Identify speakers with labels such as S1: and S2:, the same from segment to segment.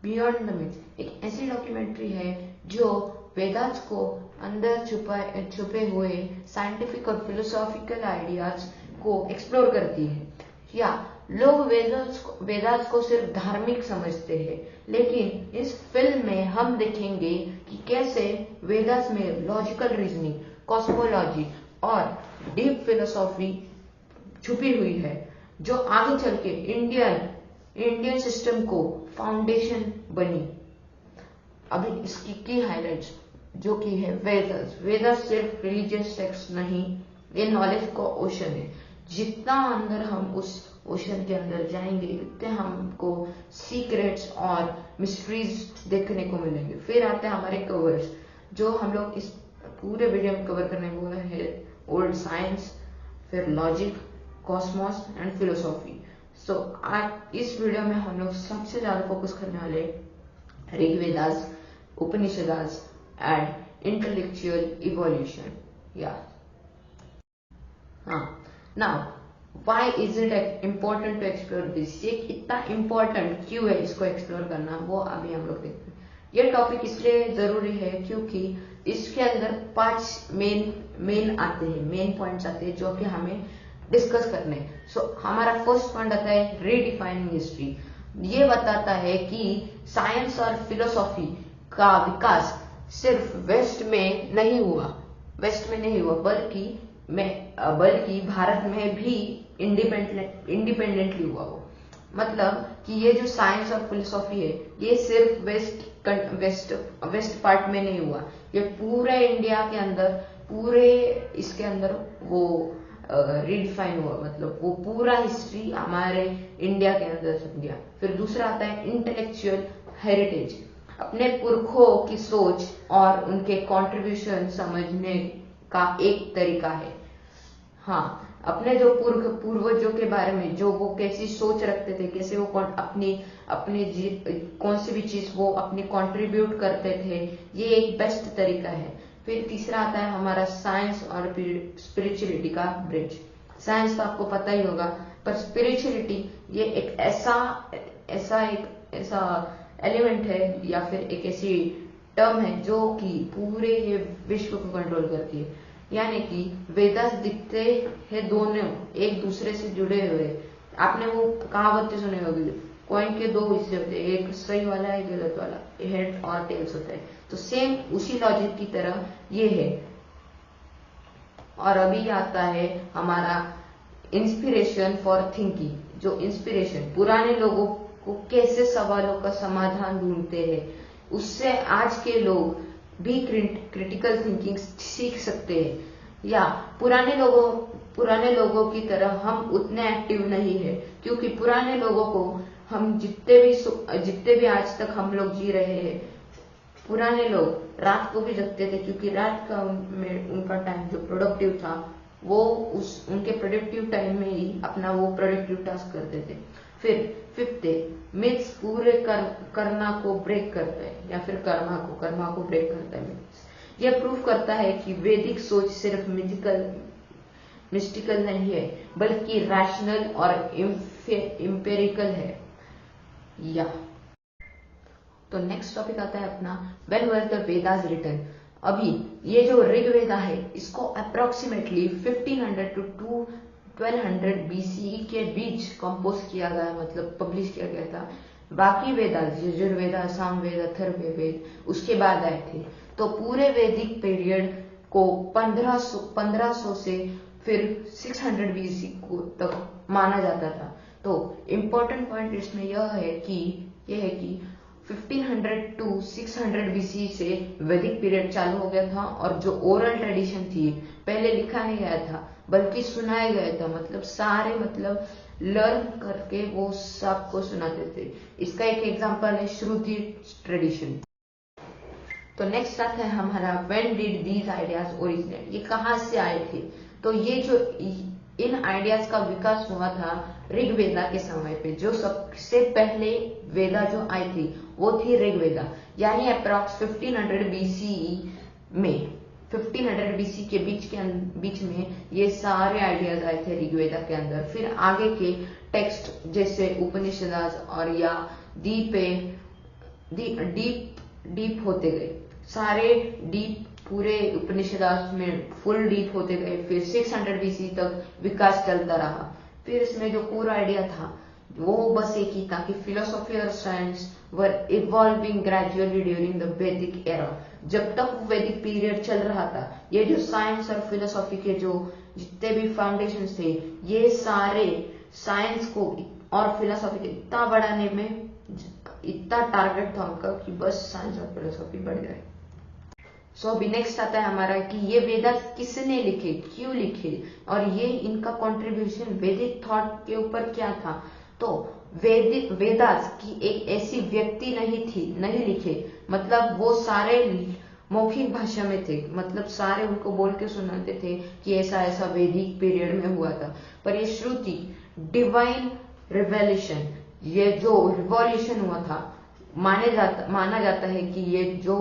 S1: Beyond the myth एक ऐसी documentary है जो वेदास को अंदर छुपे हुए साइंटिफिक और फिलोसॉफिकल आइडियाज को एक्सप्लोर करती है। या लोग वेदास को सिर्फ धार्मिक समझते हैं, लेकिन इस फिल्म में हम देखेंगे कि कैसे वेदास में लॉजिकल रीजनिंग, कॉस्मोलॉजी और डीप फिलोसॉफी छुपी हुई है, जो आगे चल के इंडियन सिस्टम को फाउंडेशन बनी। अभी इसकी की हाइलाइट्स जो कि है वेदास सिर्फ रिलीजियस टेक्स्ट नहीं, ये नॉलेज का ओशन है। जितना अंदर हम उस ओशन के अंदर जाएंगे उतने हमको सीक्रेट्स और मिस्ट्रीज देखने को मिलेंगे। फिर आते हैं हमारे कवर्स, जो हम लोग इस पूरे वीडियो में कवर करने वाले हैं ओल्ड साइंस, फिर लॉजिक, कॉस्मोस एंड फिलोसॉफी। सो आज इस वीडियो में हम लोग सबसे ज्यादा फोकस करने वाले Rigvedas, Upanishads and intellectual evolution. या now why is it important to explore this, ये इतना इम्पोर्टेंट क्यों है इसको एक्सप्लोर करना, वो अभी हम लोग देखते हैं। ये टॉपिक इसलिए जरूरी है क्योंकि इसके अंदर 5 मेन आते हैं, मेन पॉइंट्स आते हैं जो कि हमें डिस्कस करने। हमारा फर्स्ट पॉइंट आता है रीडिफाइनिंग हिस्ट्री। ये बताता है कि साइंस और फिलोसॉफी का विकास सिर्फ वेस्ट में नहीं हुआ, बल्कि भारत में भी इंडिपेंडेंटली हुआ वो। मतलब कि ये जो साइंस और फिलोसॉफी है ये सिर्फ वेस्ट पार्ट में नहीं हुआ, ये पूरे इंडिया के अंदर, पूरे इसके अंदर वो रीडिफाइन हुआ। मतलब वो पूरा हिस्ट्री हमारे इंडिया के अंदर छप गया। फिर दूसरा आता है इंटेलेक्चुअल हेरिटेज, अपने पुरखों की सोच और उनके कंट्रीब्यूशन समझने का एक तरीका है। अपने जो पूर्वजों के बारे में, जो वो कैसी सोच रखते थे, कैसे वो अपनी कौन सी भी चीज वो अपनी कंट्रीब्यूट करते थे, ये एक बेस्ट तरीका है। फिर तीसरा आता है हमारा साइंस और स्पिरिचुअलिटी का ब्रिज। साइंस तो आपको पता ही होगा, पर स्पिरिचुअलिटी ये एक ऐसा एलिमेंट है या फिर एक ऐसी टर्म है जो कि पूरे ये विश्व को कंट्रोल करती है। यानी कि वेदास दिखते हैं दोनों एक दूसरे से जुड़े हुए। आपने वो कहावतें सुनी होगी, कॉइन के 2 हिस्से होते हैं, एक सही वाला एक गलत वाला, हेड और टेल्स होता है। तो सेम उसी लॉजिक की तरह ये है। और अभी आता है हमारा इंस्पिरेशन फॉर थिंकिंग। जो इंस्पिरेशन पुराने लोगों को कैसे सवालों का समाधान ढूंढते हैं, उससे आज के लोग भी क्रिटिकल थिंकिंग सीख सकते हैं। या पुराने लोगों की तरह हम उतने एक्टिव नहीं है, क्योंकि पुराने लोगों को हम जितने भी आज तक हम लोग जी रहे हैं, पुराने लोग रात को भी जगते थे, क्योंकि रात का उनका टाइम जो प्रोडक्टिव था वो उनके प्रोडक्टिव टाइम में ही अपना वो प्रोडक्टिव टास्क करते थे। फिर 5th मिथ्स पूरे करना को ब्रेक करता है, या फिर कर्मा को ब्रेक करता है मिथ्स। यह प्रूव करता है कि वैदिक सोच सिर्फ मिस्टिकल नहीं है, बल्कि रैशनल और इम्पेरिकल है। या तो नेक्स्ट टॉपिक आता है अपना when were the Vedas written. अभी ये जो ऋग्वेदा है इसको अप्रोक्सीमेटली 1500 to 1200 BCE के बीच कंपोज किया गया, मतलब पब्लिश किया गया था। बाकी वेदास, यजुर्वेदा, सामवेद, अथर्ववेद उसके बाद आए थे। तो पूरे वैदिक पीरियड को 1500 से फिर 600 BC को तक माना जाता था। तो इम्पोर्टेंट पॉइंट इसमें यह है कि 1500 to 600 BC से वैदिक पीरियड चालू हो गया था। और जो ओरल ट्रेडिशन थी, पहले लिखा नहीं गया था बल्कि सुनाया गया था, मतलब सारे लर्न करके वो सबको सुनाते थे। इसका एक एग्जांपल है श्रुति ट्रेडिशन। तो नेक्स्ट आता है हमारा when did these ideas originate, ये कहाँ से आए थे। तो ये जो इन आइडियाज का विकास हुआ था ऋग्वेदा के समय पे। जो सबसे पहले वेदा जो आई थी वो थी ऋग्वेदा, यानी अप्रॉक्स 1500 BCE में, 1500 BC के बीच में ये सारे आइडियाज आए थे ऋग्वेदा के अंदर। फिर आगे के टेक्स्ट जैसे उपनिषद और या दीपे डीप होते गए, सारे डीप पूरे उपनिषद में फुल डीप होते गए। फिर 600 BC तक विकास चलता रहा। फिर इसमें जो कोर आइडिया था वो बस एक ही था कि फिलोसॉफी और science were evolving gradually during the वैदिक एरा। जब तक वैदिक पीरियड चल रहा था, ये जो साइंस और फिलोसॉफी के जो जितने भी फाउंडेशन थे, ये सारे साइंस को और फिलोसॉफी को इतना बढ़ाने में इतना टारगेट था उनका कि बस साइंस और फिलोसॉफी बढ़ जाए। सो अभी नेक्स्ट आता है हमारा कि ये वेदा किसने लिखे, क्यों लिखे, और ये इनका कंट्रीब्यूशन वैदिक थॉट के ऊपर क्या था। तो वैदिक वेदास की एक ऐसी व्यक्ति नहीं लिखे, मतलब वो सारे मौखिक भाषा में थे, मतलब सारे उनको बोल के सुनाते थे कि ऐसा ऐसा वैदिक पीरियड में हुआ था। पर ये श्रुति डिवाइन रिवोल्यूशन, ये जो रिवॉल्यूशन हुआ था, माना जाता है कि ये जो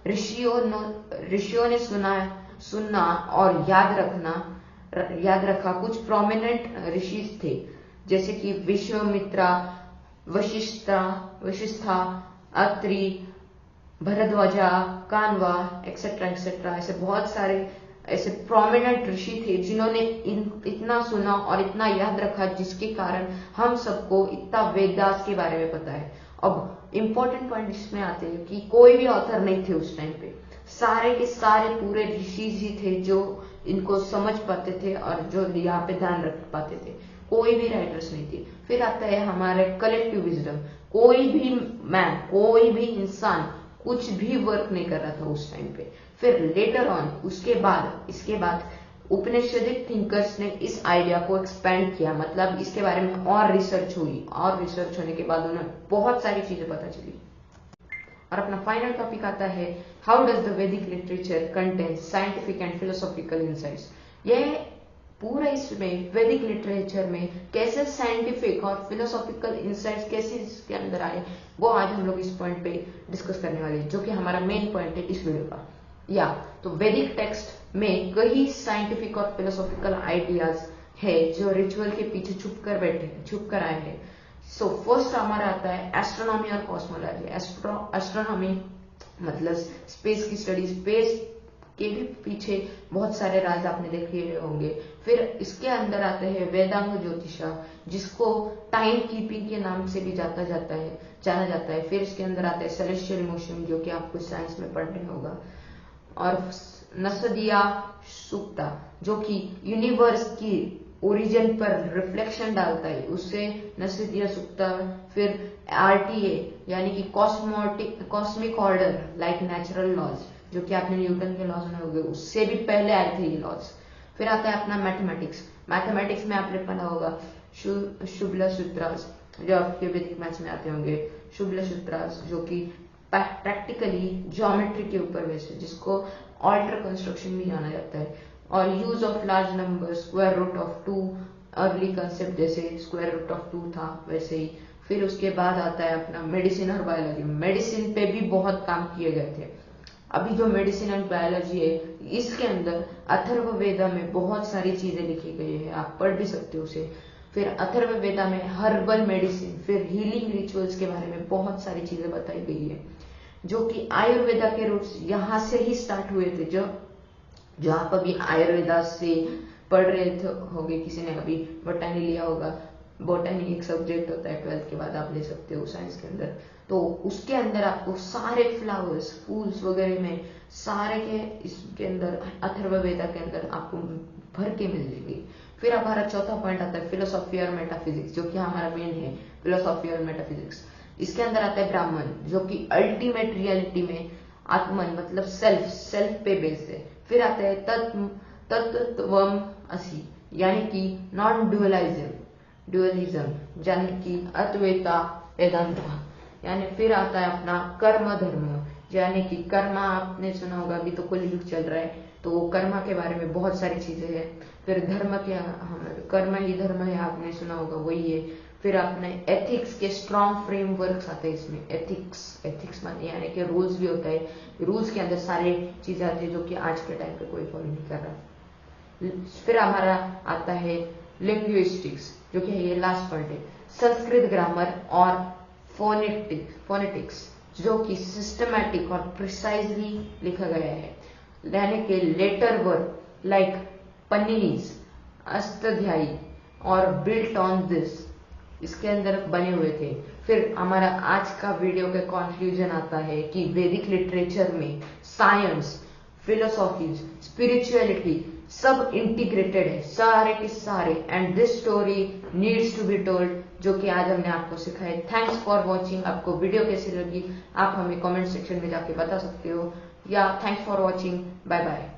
S1: ऋषियों ने सुनना और याद रखा कुछ प्रोमिनेंट ऋषि थे, जैसे कि Vishwamitra, Vashishtha, Atri, भरद्वाजा, Canva etcetera etcetera. ऐसे बहुत सारे ऐसे प्रोमिनेंट ऋषि थे जिन्होंने इतना सुना और इतना याद रखा, जिसके कारण हम सबको इतना वेदास के बारे में पता है। अब इंपॉर्टेंट पॉइंट इसमें आते हैं कि कोई भी ऑथर नहीं थे उस टाइम पे, सारे के सारे पूरे ऋषि ही थे जो इनको समझ पाते थे और जो यहाँ पे ध्यान रख पाते थे, कोई भी राइटर्स नहीं थे। फिर आता है हमारे कलेक्टिव विजडम, कोई भी इंसान कुछ भी वर्क नहीं कर रहा था उस टाइम पे। फिर लेटर ऑन इसके बाद उपनिषदिक थिंकर्स ने इस आइडिया को एक्सपेंड किया, मतलब इसके बारे में और रिसर्च हुई, और रिसर्च होने के बाद उन्हें बहुत सारी चीजें पता चली। और अपना फाइनल टॉपिक आता है हाउ डज द वैदिक literature contain scientific and philosophical insights. यह पूरा इसमें वैदिक लिटरेचर में कैसे साइंटिफिक और फिलोसॉफिकल इंसाइट्स कैसे इसके अंदर आए, वो आज हम लोग इस पॉइंट पे डिस्कस करने वाले हैं, जो कि हमारा मेन पॉइंट है इस वीडियो का। तो वैदिक टेक्स्ट में कई साइंटिफिक और फिलोसॉफिकल आइडियाज है जो रिचुअल के पीछे छुप कर आए हैं। सो फर्स्ट हमारा आता है एस्ट्रोनॉमी और कॉस्मोलॉजी। एस्ट्रोनॉमी मतलब स्पेस की स्टडी, स्पेस के भी पीछे बहुत सारे राज आपने देखे होंगे। फिर इसके अंदर आते हैं वेदांग ज्योतिषा, जिसको टाइम कीपिंग के नाम से भी जाना जाता है। फिर इसके अंदर आता है सेलेस्टियल मोशन, जो कि आपको साइंस में पढ़ने होगा, और नसदिया सुक्ता, जो कि यूनिवर्स की ओरिजिन पर रिफ्लेक्शन डालता है, उससे नसदिया सुक्ता। फिर RTA यानी कि cosmic order like natural laws, जो कि आपने न्यूटन के लॉज में होंगे, उससे भी पहले आए थे ये लॉज। फिर आता है अपना मैथमेटिक्स में आपने पढ़ा होगा शुक्ल सूत्रास, जो आपके वैदिक मैथ्स में आते होंगे, शुक्ल सूत्रास, जो कि प्रैक्टिकली ज्योमेट्री के ऊर बेस्ड है, जिसको ऑल्टर कंस्ट्रक्शन भी जाना जाता है। और use of large number, square root of 2, early concept जैसे स्क्वायर रूट ऑफ 2 था वैसे ही। फिर उसके बाद आता है अपना मेडिसिन और बायोलॉजी। मेडिसिन पे भी बहुत काम किए गए थे। अभी जो मेडिसिन एंड बायोलॉजी है, इसके अंदर अथर्ववेदा में बहुत सारी चीजें लिखी गई है, आप पढ़ भी सकते हो उसे। फिर अथर्ववेदा में हर्बल मेडिसिन, फिर हीलिंग रिचुअल्स के बारे में बहुत सारी चीजें बताई गई है, जो कि आयुर्वेदा के रूट्स यहाँ से ही स्टार्ट हुए थे। जो आप अभी आयुर्वेदा से पढ़ रहे थे होंगे, किसी ने अभी बॉटनी लिया होगा, बॉटनी एक सब्जेक्ट होता है 12th के बाद आप ले सकते हो साइंस के अंदर। तो उसके अंदर आपको सारे फ्लावर्स, फूल्स वगैरह में सारे के इसके अंदर अथर्ववेदा के अंदर आपको भर के मिल जाएगी। फिर हमारा चौथा पॉइंट आता है फिलोसॉफी और मेटाफिजिक्स, जो कि हमारा मेन है फिलोसॉफी और मेटाफिजिक्स। इसके अंदर आता है ब्राह्मण, जो कि अल्टीमेट रियलिटी में आत्मन मतलब सेल्फ पे बेस्ड है। फिर आता है तत्वम असि, यानी कि नॉन ड्युअलिज्म, यानी कि अद्वैता वेदांता। यानी फिर आता है अपना कर्म धर्म, यानी कि कर्मा आपने सुना होगा, अभी तो कलयुग चल रहा है तो कर्मा के बारे में बहुत सारी चीजें हैं। फिर धर्म क्या, कर्म ही धर्म है, आपने सुना होगा, वही है। फिर आपने एथिक्स के स्ट्रॉन्ग फ्रेमवर्क्स आते हैं इसमें। एथिक्स माने यानी कि रूल्स भी होता है, रूल्स के अंदर सारी चीजें आती है जो कि आज के टाइम पे कोई फॉलो नहीं कर रहा। फिर हमारा आता है लिंग्विस्टिक्स, जो कि ये लास्ट पॉइंट है, संस्कृत ग्रामर और फोनेटिक्स, जो कि सिस्टमैटिक और प्रिसाइजली लिखा गया है, यानी कि लेटर वर्ड लाइक पनीज, अष्टाध्यायी और बिल्ट ऑन दिस इसके अंदर बने हुए थे। फिर हमारा आज का वीडियो का कंक्लूजन आता है कि वैदिक लिटरेचर में साइंस, फिलोसॉफी, स्पिरिचुअलिटी सब इंटीग्रेटेड है, सारे के सारे, and this story needs to be told, जो कि आज हमने आपको सिखाया। Thanks for watching. आपको वीडियो कैसी लगी आप हमें कमेंट सेक्शन में जाके बता सकते हो, या thanks for watching, bye bye.